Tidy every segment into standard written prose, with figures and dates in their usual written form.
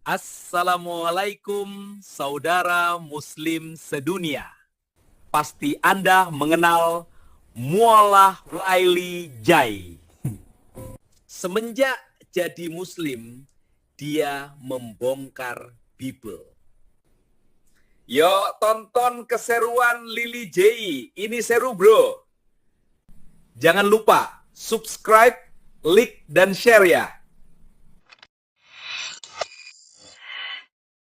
Assalamualaikum saudara muslim sedunia. Pasti Anda mengenal Muallah Waili Jai. Semenjak jadi muslim, dia membongkar Bible. Yuk tonton keseruan Lili J. Ini seru bro. Jangan lupa subscribe, like, dan share ya.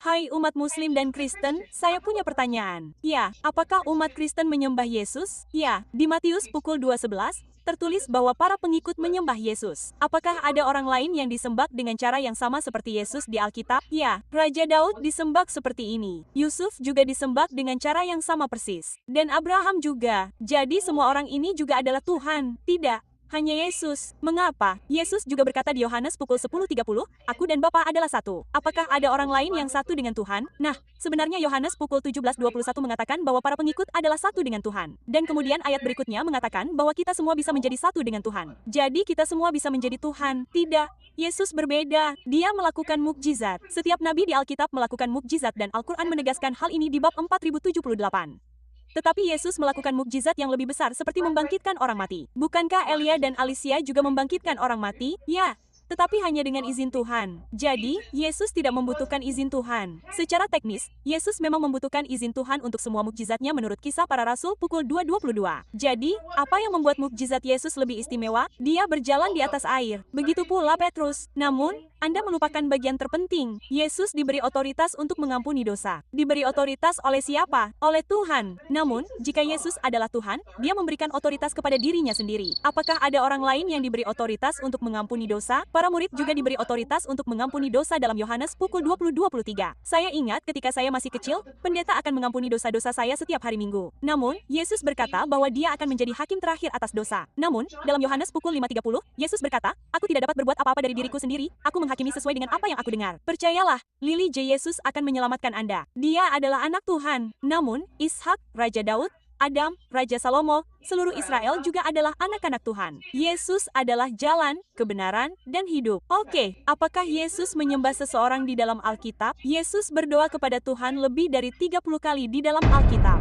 Hai umat muslim dan Kristen, saya punya pertanyaan. Ya, apakah umat Kristen menyembah Yesus? Ya, di Matius pukul 2:11, tertulis bahwa para pengikut menyembah Yesus. Apakah ada orang lain yang disembah dengan cara yang sama seperti Yesus di Alkitab? Ya, Raja Daud disembah seperti ini. Yusuf juga disembah dengan cara yang sama persis. Dan Abraham juga. Jadi semua orang ini juga adalah Tuhan, tidak hanya Yesus. Mengapa? Yesus juga berkata di Yohanes pukul 10:30, aku dan Bapa adalah satu. Apakah ada orang lain yang satu dengan Tuhan? Nah, sebenarnya Yohanes pukul 17:21 mengatakan bahwa para pengikut adalah satu dengan Tuhan. Dan kemudian ayat berikutnya mengatakan bahwa kita semua bisa menjadi satu dengan Tuhan. Jadi kita semua bisa menjadi Tuhan. Tidak. Yesus berbeda. Dia melakukan mukjizat. Setiap nabi di Alkitab melakukan mukjizat dan Al-Quran menegaskan hal ini di bab 4078. Tetapi Yesus melakukan mukjizat yang lebih besar seperti membangkitkan orang mati. Bukankah Elia dan Alicia juga membangkitkan orang mati? Ya, tetapi hanya dengan izin Tuhan. Jadi, Yesus tidak membutuhkan izin Tuhan. Secara teknis, Yesus memang membutuhkan izin Tuhan untuk semua mukjizatnya menurut Kisah Para Rasul pukul 2:22. Jadi, apa yang membuat mukjizat Yesus lebih istimewa? Dia berjalan di atas air. Begitu pula Petrus. Namun, Anda melupakan bagian terpenting. Yesus diberi otoritas untuk mengampuni dosa. Diberi otoritas oleh siapa? Oleh Tuhan. Namun, jika Yesus adalah Tuhan, dia memberikan otoritas kepada dirinya sendiri. Apakah ada orang lain yang diberi otoritas untuk mengampuni dosa? Para murid juga diberi otoritas untuk mengampuni dosa dalam Yohanes pukul 20:23. Saya ingat ketika saya masih kecil, pendeta akan mengampuni dosa-dosa saya setiap hari Minggu. Namun, Yesus berkata bahwa dia akan menjadi hakim terakhir atas dosa. Namun, dalam Yohanes pukul 5:30, Yesus berkata, aku tidak dapat berbuat apa-apa dari diriku sendiri, aku menghakimi sesuai dengan apa yang aku dengar. Percayalah, Lili J. Yesus akan menyelamatkan Anda. Dia adalah anak Tuhan. Namun, Ishak, Raja Daud, Adam, Raja Salomo, seluruh Israel juga adalah anak-anak Tuhan. Yesus adalah jalan, kebenaran, dan hidup. Oke, apakah Yesus menyembah seseorang di dalam Alkitab? Yesus berdoa kepada Tuhan lebih dari 30 kali di dalam Alkitab.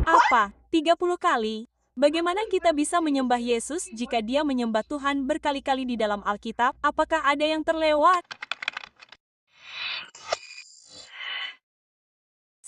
Apa? 30 kali? Bagaimana kita bisa menyembah Yesus jika dia menyembah Tuhan berkali-kali di dalam Alkitab? Apakah ada yang terlewat?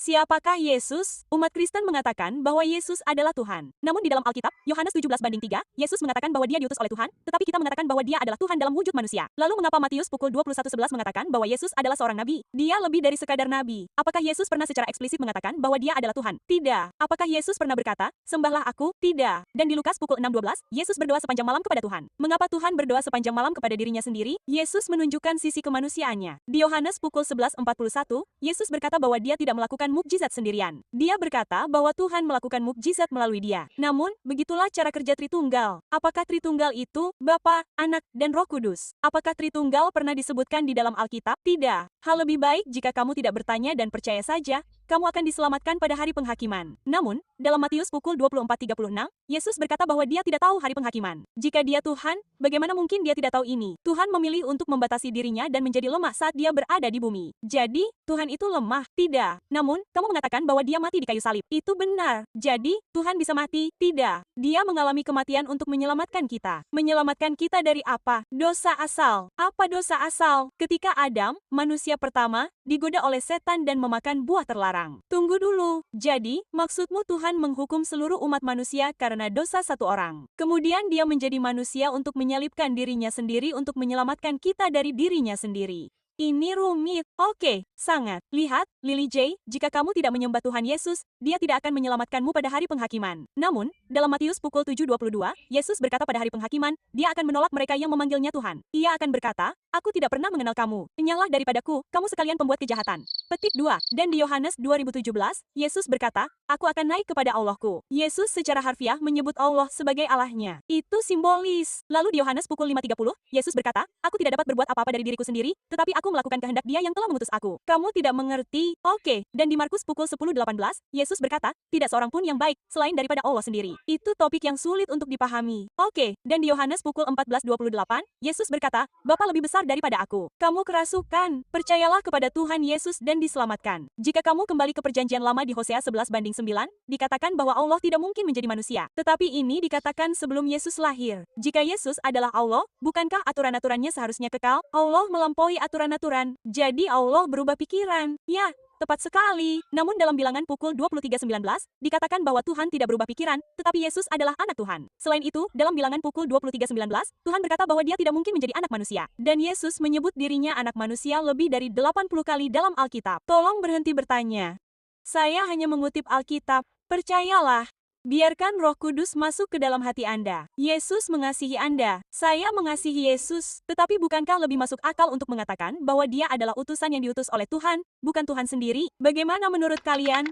Siapakah Yesus? Umat Kristen mengatakan bahwa Yesus adalah Tuhan. Namun di dalam Alkitab, Yohanes 17:3, Yesus mengatakan bahwa dia diutus oleh Tuhan, tetapi kita mengatakan bahwa dia adalah Tuhan dalam wujud manusia. Lalu mengapa Matius pukul 21:11 mengatakan bahwa Yesus adalah seorang nabi? Dia lebih dari sekadar nabi. Apakah Yesus pernah secara eksplisit mengatakan bahwa dia adalah Tuhan? Tidak. Apakah Yesus pernah berkata, sembahlah aku? Tidak. Dan di Lukas pukul 6:12, Yesus berdoa sepanjang malam kepada Tuhan. Mengapa Tuhan berdoa sepanjang malam kepada dirinya sendiri? Yesus menunjukkan sisi kemanusiaannya. Di Yohanes pukul 11:41, Yesus berkata bahwa dia tidak melakukan mukjizat sendirian. Dia berkata bahwa Tuhan melakukan mukjizat melalui dia. Namun, begitulah cara kerja Tritunggal. Apakah Tritunggal itu Bapa, Anak, dan Roh Kudus? Apakah Tritunggal pernah disebutkan di dalam Alkitab? Tidak. Hal lebih baik jika kamu tidak bertanya dan percaya saja, kamu akan diselamatkan pada hari penghakiman. Namun, dalam Matius pukul 24:36, Yesus berkata bahwa dia tidak tahu hari penghakiman. Jika dia Tuhan, bagaimana mungkin dia tidak tahu ini? Tuhan memilih untuk membatasi dirinya dan menjadi lemah saat dia berada di bumi. Jadi, Tuhan itu lemah? Tidak. Namun, kamu mengatakan bahwa dia mati di kayu salib. Itu benar. Jadi, Tuhan bisa mati? Tidak. Dia mengalami kematian untuk menyelamatkan kita. Menyelamatkan kita dari apa? Dosa asal. Apa dosa asal? Ketika Adam, manusia pertama, digoda oleh setan dan memakan buah terlarang. Tunggu dulu. Jadi, maksudmu Tuhan menghukum seluruh umat manusia karena dosa satu orang. Kemudian dia menjadi manusia untuk menyalibkan dirinya sendiri untuk menyelamatkan kita dari dirinya sendiri. Ini rumit. Oke, sangat. Lihat, Lili J, jika kamu tidak menyembah Tuhan Yesus, dia tidak akan menyelamatkanmu pada hari penghakiman. Namun, dalam Matius pukul 7:22, Yesus berkata pada hari penghakiman, dia akan menolak mereka yang memanggilnya Tuhan. Ia akan berkata, aku tidak pernah mengenal kamu. Enyahlah daripadaku, kamu sekalian pembuat kejahatan. Petik 2. Dan di Yohanes 2017, Yesus berkata, aku akan naik kepada Allahku. Yesus secara harfiah menyebut Allah sebagai Allahnya. Itu simbolis. Lalu di Yohanes pukul 5:30, Yesus berkata, aku tidak dapat berbuat apa-apa dari diriku sendiri, tetapi aku aku melakukan kehendak Dia yang telah mengutus aku. Kamu tidak mengerti? Oke, dan di Markus pukul 10:18, Yesus berkata, tidak seorang pun yang baik, selain daripada Allah sendiri. Itu topik yang sulit untuk dipahami. Oke, dan di Yohanes pukul 14:28, Yesus berkata, Bapa lebih besar daripada aku. Kamu kerasukan. Percayalah kepada Tuhan Yesus dan diselamatkan. Jika kamu kembali ke perjanjian lama di Hosea 11:9, dikatakan bahwa Allah tidak mungkin menjadi manusia. Tetapi ini dikatakan sebelum Yesus lahir. Jika Yesus adalah Allah, bukankah aturan-aturannya seharusnya kekal? Allah melampaui aturan-aturan. Jadi Allah berubah pikiran. Ya, tepat sekali. Namun dalam bilangan pukul 23:19, dikatakan bahwa Tuhan tidak berubah pikiran, tetapi Yesus adalah anak Tuhan. Selain itu, dalam bilangan pukul 23:19, Tuhan berkata bahwa Dia tidak mungkin menjadi anak manusia. Dan Yesus menyebut dirinya anak manusia lebih dari 80 kali dalam Alkitab. Tolong berhenti bertanya. Saya hanya mengutip Alkitab. Percayalah. Biarkan Roh Kudus masuk ke dalam hati Anda. Yesus mengasihi Anda. Saya mengasihi Yesus. Tetapi bukankah lebih masuk akal untuk mengatakan bahwa Dia adalah utusan yang diutus oleh Tuhan, bukan Tuhan sendiri? Bagaimana menurut kalian?